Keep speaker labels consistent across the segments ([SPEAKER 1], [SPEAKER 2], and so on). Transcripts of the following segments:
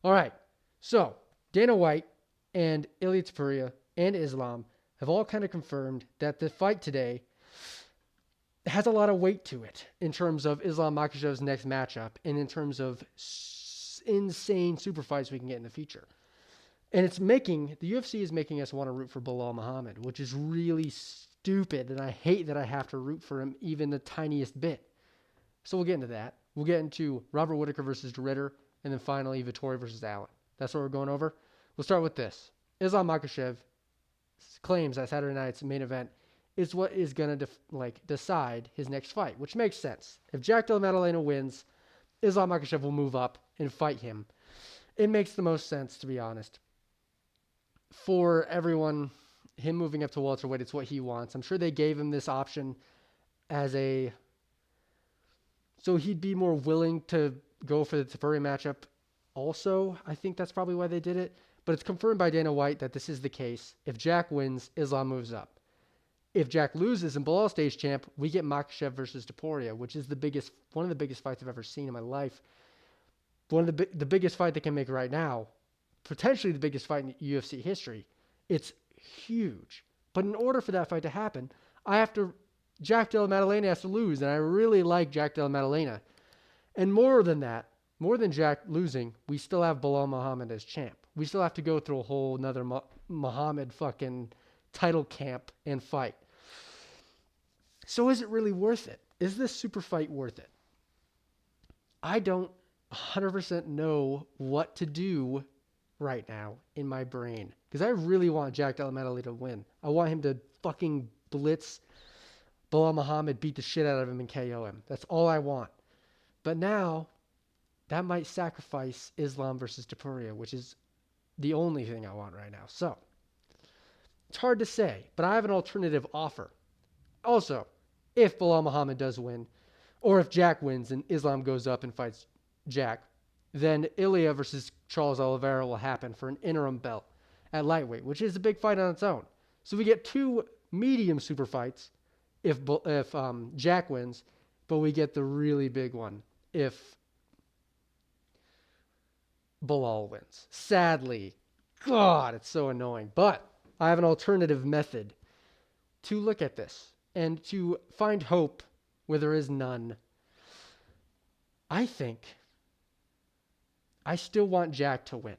[SPEAKER 1] All right. So Dana White and Ilia Topuria and Islam have all kind of confirmed that the fight today has a lot of weight to it in terms of Islam Makhachev's next matchup and in terms of insane super fights we can get in the future. And the UFC is making us want to root for Belal Muhammad, which is really stupid. And I hate that I have to root for him even the tiniest bit. So we'll get into that. We'll get into Robert Whittaker versus Ritter, and then finally Vettori versus Allen. That's what we're going over. We'll start with this. Islam Makhachev claims that Saturday night's main event is what is going to decide his next fight, which makes sense. If Jack Della Maddalena wins, Islam Makhachev will move up and fight him. It makes the most sense, to be honest. For everyone, him moving up to welterweight, it's what he wants. I'm sure they gave him this option so he'd be more willing to go for the Topuria matchup. Also, I think that's probably why they did it. But it's confirmed by Dana White that this is the case. If Jack wins, Islam moves up. If Jack loses and Belal stays champ, we get Makhachev versus Topuria, which is one of the biggest fights I've ever seen in my life. One of the biggest fight they can make right now. Potentially the biggest fight in UFC history. It's huge. But in order for that fight to happen, Jack Della Maddalena has to lose, and I really like Jack Della Maddalena. And more than that, more than Jack losing, we still have Belal Muhammad as champ. We still have to go through a whole nother Muhammad fucking title camp and fight. So is it really worth it? Is this super fight worth it? I don't 100% know what to do right now in my brain. Because I really want Jack Della Maddalena to win. I want him to fucking blitz Belal Muhammad, beat the shit out of him and KO him. That's all I want. But now, that might sacrifice Islam versus Topuria, which is the only thing I want right now. So, it's hard to say, but I have an alternative offer. Also, if Belal Muhammad does win, or if Jack wins and Islam goes up and fights Jack, then Ilia versus Charles Oliveira will happen for an interim belt at lightweight, which is a big fight on its own. So we get two medium super fights if Jack wins, but we get the really big one if Belal wins. Sadly, God, it's so annoying. But I have an alternative method to look at this and to find hope where there is none. I think I still want Jack to win.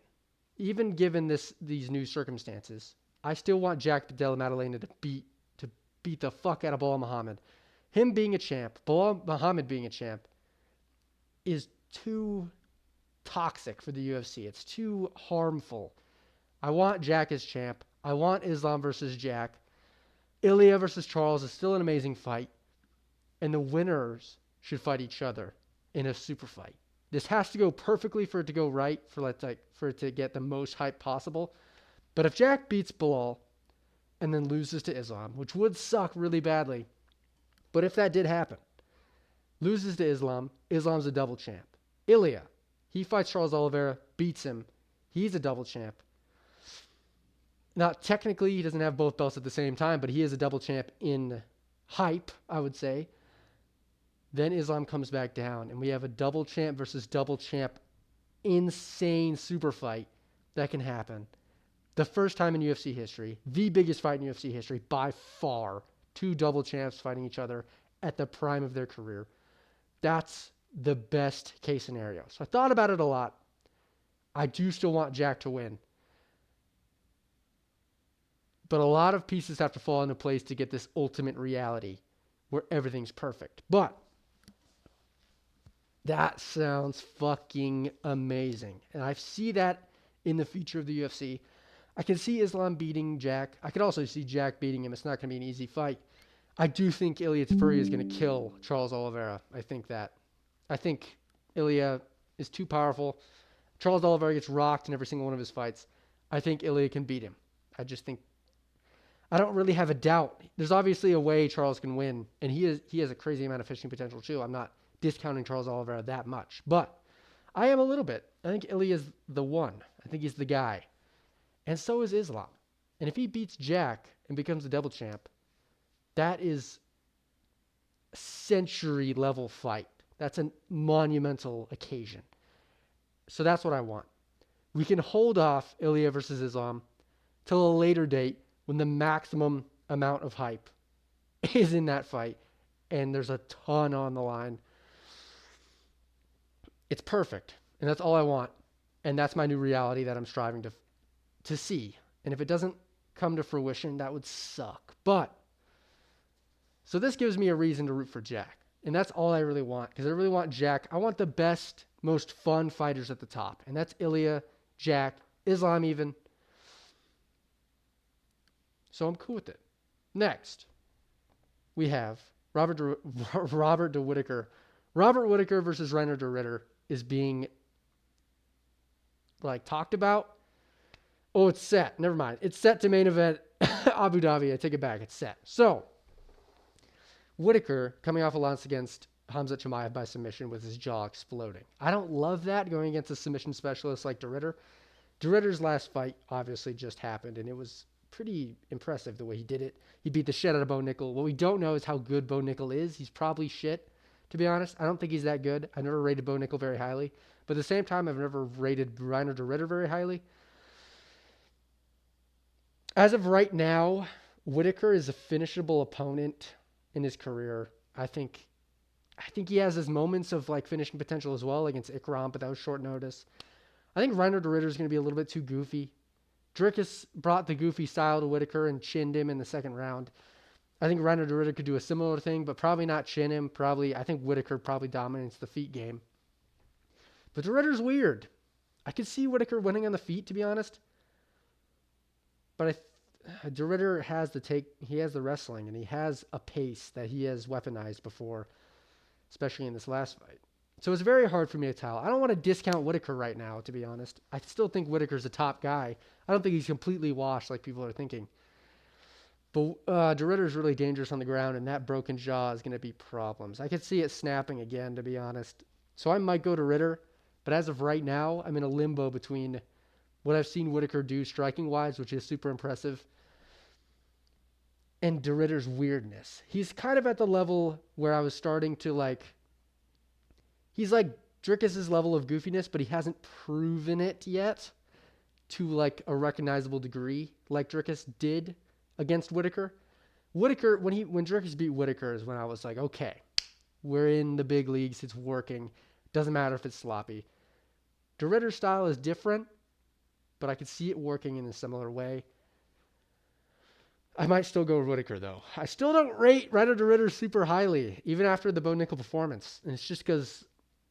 [SPEAKER 1] Even given these new circumstances, I still want Jack Della Maddalena to beat the fuck out of Belal Muhammad. Him being a champ, Belal Muhammad being a champ, is too toxic for the UFC. It's too harmful. I want Jack as champ. I want Islam versus Jack. Ilia versus Charles is still an amazing fight. And the winners should fight each other in a super fight. This has to go perfectly for it to go right, for it to get the most hype possible. But if Jack beats Belal and then loses to Islam, which would suck really badly, but if that did happen, loses to Islam, Islam's a double champ. Ilia, he fights Charles Oliveira, beats him, he's a double champ. Now, technically, he doesn't have both belts at the same time, but he is a double champ in hype, I would say. Then Islam comes back down, and we have a double champ versus double champ insane super fight that can happen. The first time in UFC history, the biggest fight in UFC history by far. Two double champs fighting each other at the prime of their career. That's the best case scenario. So I thought about it a lot. I do still want Jack to win. But a lot of pieces have to fall into place to get this ultimate reality where everything's perfect. But that sounds fucking amazing. And I see that in the future of the UFC. I can see Islam beating Jack. I could also see Jack beating him. It's not going to be an easy fight. I do think Ilia Topuria is going to kill Charles Oliveira. I think Ilia is too powerful. Charles Oliveira gets rocked in every single one of his fights. I think Ilia can beat him. I don't really have a doubt. There's obviously a way Charles can win, and he has a crazy amount of finishing potential too. I'm not discounting Charles Oliveira that much, but I am a little bit. I think Ilia's the one. I think he's the guy. And so is Islam. And if he beats Jack and becomes a double champ, that is a century-level fight. That's a monumental occasion. So that's what I want. We can hold off Ilya versus Islam till a later date when the maximum amount of hype is in that fight and there's a ton on the line. It's perfect, and that's all I want. And that's my new reality that I'm striving to see. And if it doesn't come to fruition, that would suck. But so this gives me a reason to root for Jack. And that's all I really want, because I really want Jack. I want the best, most fun fighters at the top. And that's Ilya, Jack, Islam even. So I'm cool with it. Next, we have Robert De Whittaker. Robert Whittaker versus Reiner de Ritter is being talked about. Oh, it's set. Never mind. It's set to main event Abu Dhabi. I take it back. It's set. So Whittaker coming off a loss against Khamzat Chimaev by submission with his jaw exploding. I don't love that going against a submission specialist like De Ritter. De Ritter's last fight obviously just happened, and it was pretty impressive the way he did it. He beat the shit out of Bo Nickel. What we don't know is how good Bo Nickel is. He's probably shit, to be honest. I don't think he's that good. I never rated Bo Nickel very highly. But at the same time, I've never rated Reiner de Ritter very highly. As of right now, Whittaker is a finishable opponent in his career. I think he has his moments of finishing potential as well against Ikram, but that was short notice. I think Reiner de Ritter is going to be a little bit too goofy. Dricus brought the goofy style to Whittaker and chinned him in the second round. I think Reiner de Ritter could do a similar thing, but probably not chin him. I think Whittaker probably dominates the feet game. But de Ritter's weird. I could see Whittaker winning on the feet, to be honest. But de Ritter has he has the wrestling, and he has a pace that he has weaponized before, especially in this last fight. So it's very hard for me to tell. I don't want to discount Whittaker right now, to be honest. I still think Whittaker's a top guy. I don't think he's completely washed like people are thinking. But de Ritter's really dangerous on the ground, and that broken jaw is going to be problems. I could see it snapping again, to be honest. So I might go to Ritter, but as of right now, I'm in a limbo between what I've seen Whittaker do striking-wise, which is super impressive, and de Ritter's weirdness. He's kind of at the level where I was starting to he's like Dricus' level of goofiness, but he hasn't proven it yet to a recognizable degree like Dricus did against Whittaker. When Dricus beat Whittaker is when I was like, okay, we're in the big leagues. It's working. Doesn't matter if it's sloppy. De Ritter's style is different, but I could see it working in a similar way. I might still go with Whittaker, though. I still don't rate Reiner de Ritter super highly, even after the Bo Nickel performance. And it's just because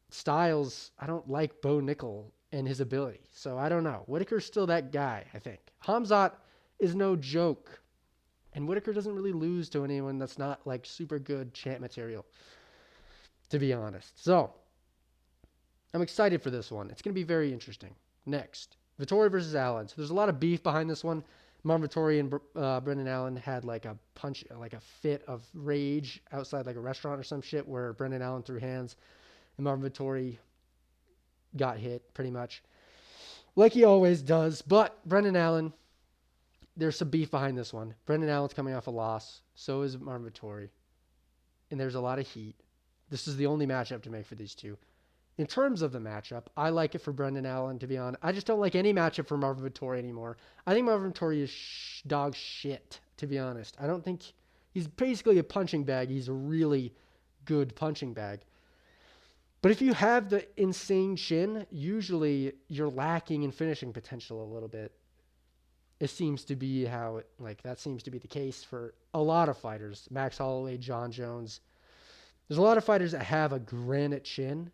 [SPEAKER 1] styles, I don't like Bo Nickel and his ability. So I don't know. Whittaker's still that guy, I think. Khamzat is no joke. And Whittaker doesn't really lose to anyone that's not super good champ material, to be honest. So I'm excited for this one. It's going to be very interesting. Next, Vettori versus Allen. So there's a lot of beef behind this one. Marvin Vettori and Brendan Allen had a fit of rage outside a restaurant or some shit where Brendan Allen threw hands and Marvin Vettori got hit pretty much like he always does. But Brendan Allen, there's some beef behind this one. Brendan Allen's coming off a loss. So is Marvin Vettori. And there's a lot of heat. This is the only matchup to make for these two. In terms of the matchup, I like it for Brendan Allen, to be honest. I just don't like any matchup for Marvin Vettori anymore. I think Marvin Vettori is dog shit, to be honest. I don't think he's basically a punching bag. He's a really good punching bag. But if you have the insane chin, usually you're lacking in finishing potential a little bit. It seems to be that seems to be the case for a lot of fighters. Max Holloway, John Jones. There's a lot of fighters that have a granite chin.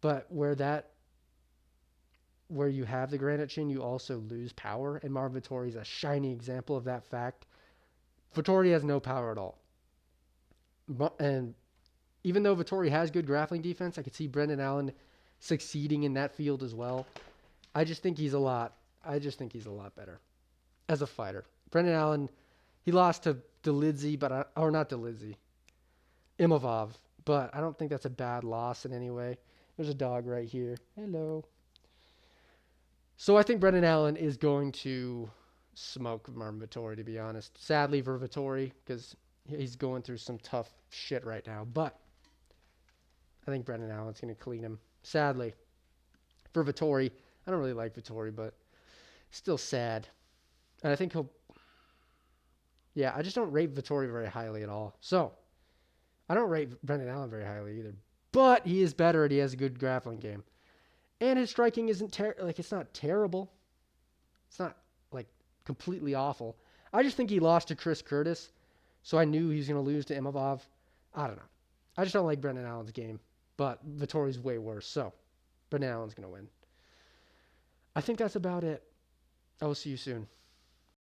[SPEAKER 1] But where you have the granite chin, you also lose power. And Marvin Vettori is a shining example of that fact. Vettori has no power at all. And even though Vettori has good grappling defense, I could see Brendan Allen succeeding in that field as well. I just think he's a lot better as a fighter. Brendan Allen, he lost to Imavov, but I don't think that's a bad loss in any way. There's a dog right here. Hello. So I think Brendan Allen is going to smoke Marvin Vettori, to be honest. Sadly for Vettori, because he's going through some tough shit right now. But I think Brendan Allen's going to clean him. Sadly for Vettori, I don't really like Vettori, but still sad. And I think he'll. Yeah, I just don't rate Vettori very highly at all. So I don't rate Brendan Allen very highly either. But he is better and he has a good grappling game. And his striking isn't like it's not terrible. It's not like completely awful. I just think he lost to Chris Curtis, so I knew he was going to lose to Imavov. I don't know. I just don't like Brendan Allen's game, but Vittori's way worse. So Brendan Allen's going to win. I think that's about it. I will see you soon.